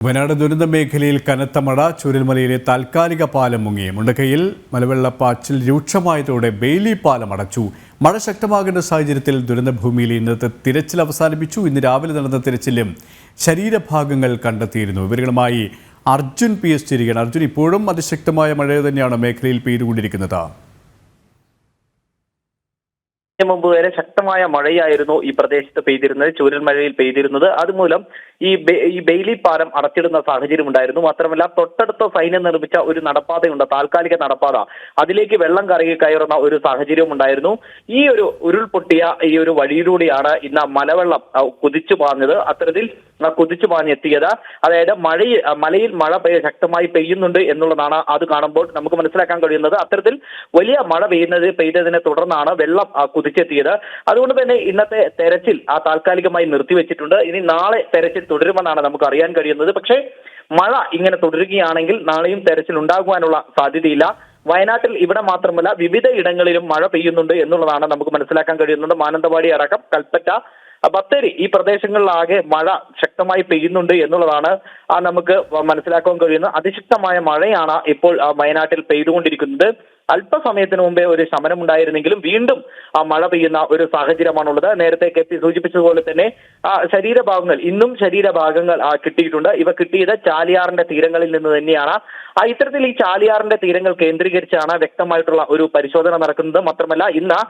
വയനാട് ദുരന്ത മേഖലയിൽ കനത്ത മഴ. ചൂരൽമലയിലെ താൽക്കാലിക പാലം മുങ്ങി. മുണ്ടക്കയിൽ മലവെള്ളപ്പാച്ചിൽ രൂക്ഷമായതോടെ ബെയിലി പാലം അടച്ചു. മഴ ശക്തമാകേണ്ട സാഹചര്യത്തിൽ ദുരന്തഭൂമിയിൽ ഇന്നത്തെ തിരച്ചിൽ അവസാനിപ്പിച്ചു. ഇന്ന് രാവിലെ നടന്ന തിരച്ചിലും ശരീരഭാഗങ്ങൾ കണ്ടെത്തിയിരുന്നു. വിവരങ്ങളുമായി അർജുൻ PS ചേരുകയാണ്. അർജുൻ, ഇപ്പോഴും അതിശക്തമായ മഴ തന്നെയാണ് മേഖലയിൽ പെയ്തുകൊണ്ടിരിക്കുന്നത്. മുമ്പ് വരെ ശക്തമായ മഴയായിരുന്നു ഈ പ്രദേശത്ത് പെയ്തിരുന്നത്, ചൂരൽമലയിൽ പെയ്തിരുന്നത്. അതുമൂലം ഈ ബെയിലി പാലം അടച്ചിടുന്ന സാഹചര്യം ഉണ്ടായിരുന്നു. മാത്രമല്ല, തൊട്ടടുത്ത സൈന്യം നിർമ്മിച്ച ഒരു നടപ്പാതയുണ്ട്, താൽക്കാലിക നടപ്പാത. അതിലേക്ക് വെള്ളം കയറുന്ന ഒരു സാഹചര്യവും ഉണ്ടായിരുന്നു. ഈ ഒരു ഉരുൾപൊട്ടിയ ഈ ഒരു വഴിയിലൂടെയാണ് ഇന്ന് മലവെള്ളം കുതിച്ചു പാഞ്ഞത്. അത്തരത്തിൽ കുതിച്ചു പാഞ്ഞെത്തിയത്, അതായത് മലയിൽ മഴ ശക്തമായി പെയ്യുന്നുണ്ട് എന്നുള്ളതാണ് അത് കാണുമ്പോൾ നമുക്ക് മനസ്സിലാക്കാൻ കഴിയുന്നത്. അത്തരത്തിൽ വലിയ മഴ പെയ്തതിനെ തുടർന്നാണ് വെള്ളം കുതിച്ചെത്തിയത്. അതുകൊണ്ട് തന്നെ ഇന്നത്തെ തെരച്ചിൽ താൽക്കാലികമായി നിർത്തിവെച്ചിട്ടുണ്ട്. ഇനി നാളെ തെരച്ചിൽ തുടരുമെന്നാണ് നമുക്ക് അറിയാൻ കഴിയുന്നത്. പക്ഷേ മഴ ഇങ്ങനെ തുടരുകയാണെങ്കിൽ നാളെയും തെരച്ചിൽ ഉണ്ടാകുവാനുള്ള സാധ്യതയില്ല. വയനാട്ടിൽ ഇവിടെ മാത്രമല്ല, വിവിധ ഇടങ്ങളിലും മഴ പെയ്യുന്നുണ്ട് എന്നുള്ളതാണ് നമുക്ക് മനസ്സിലാക്കാൻ കഴിയുന്നത്. മാനന്തവാടി അടക്കം, കൽപ്പറ്റ, ബത്തേരി, ഈ പ്രദേശങ്ങളിലാകെ മഴ ശക്തമായി പെയ്യുന്നുണ്ട് എന്നുള്ളതാണ് നമുക്ക് മനസ്സിലാക്കാൻ കഴിയുന്നത്. അതിശക്തമായ മഴയാണ് ഇപ്പോൾ വയനാട്ടിൽ പെയ്തുകൊണ്ടിരിക്കുന്നത്. അല്പസമയത്തിന് മുമ്പേ ഒരു ശമനം ഉണ്ടായിരുന്നെങ്കിലും വീണ്ടും മഴ പെയ്യുന്ന ഒരു സാഹചര്യമാണുള്ളത്. നേരത്തെ KP സൂചിപ്പിച്ചതുപോലെ തന്നെ ഇന്നും ശരീരഭാഗങ്ങൾ കിട്ടിയിട്ടുണ്ട്. ഇവ കിട്ടിയത് ചാലിയാറിന്റെ തീരങ്ങളിൽ നിന്ന് തന്നെയാണ്. ഇത്തരത്തിൽ ഈ ചാലിയാറിന്റെ തീരങ്ങൾ കേന്ദ്രീകരിച്ചാണ് വ്യക്തമായിട്ടുള്ള ഒരു പരിശോധന നടക്കുന്നത്. മാത്രമല്ല, ഇന്ന്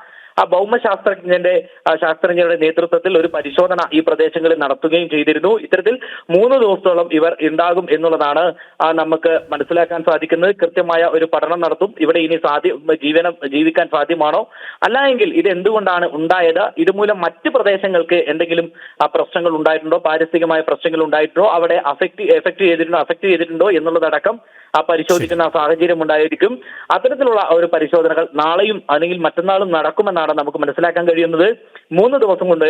ശാസ്ത്രജ്ഞരുടെ നേതൃത്വത്തിൽ ഒരു പരിശോധന ഈ പ്രദേശങ്ങളിൽ നടത്തുകയും ചെയ്തിരുന്നു. ഇത്തരത്തിൽ 3 ദിവസത്തോളം ഇവർ ഉണ്ടാകും എന്നുള്ളതാണ് നമുക്ക് മനസ്സിലാക്കാൻ സാധിക്കുന്നത്. കൃത്യമായ ഒരു പഠനം നടത്തും. ഇവിടെ ഇനി ജീവിക്കാൻ സാധ്യമാണോ, അല്ല എങ്കിൽ ഇത് എന്തുകൊണ്ടാണ് ഉണ്ടായത്, ഇതുമൂലം മറ്റ് പ്രദേശങ്ങൾക്ക് എന്തെങ്കിലും പ്രശ്നങ്ങൾ ഉണ്ടായിട്ടുണ്ടോ, പാരിസ്ഥിതികമായ പ്രശ്നങ്ങൾ ഉണ്ടായിട്ടുണ്ടോ, അവിടെ എഫക്ട് ചെയ്തിട്ടുണ്ടോ എന്നുള്ളതടക്കം പരിശോധിക്കുന്ന സാഹചര്യം ഉണ്ടായിരിക്കും. അത്തരത്തിലുള്ള ഒരു പരിശോധനകൾ നാളെയും അല്ലെങ്കിൽ മറ്റന്നാളും നടക്കുമെന്നാണ് നമുക്ക് മനസ്സിലാക്കാൻ കഴിയുന്നത്. 3 ദിവസം കൊണ്ട്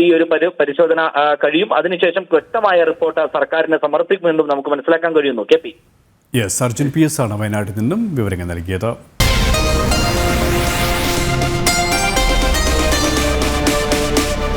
ഈ ഒരു പരിശോധന കഴിയും. അതിനുശേഷം വ്യക്തമായ റിപ്പോർട്ട് സർക്കാരിന് സമർപ്പിക്കുമെന്നും നമുക്ക് മനസ്സിലാക്കാൻ കഴിയുന്നു. KP അർജുൻ PS ആണ് വയനാട്ടിൽ നിന്നും വിവരങ്ങൾ നൽകിയത്.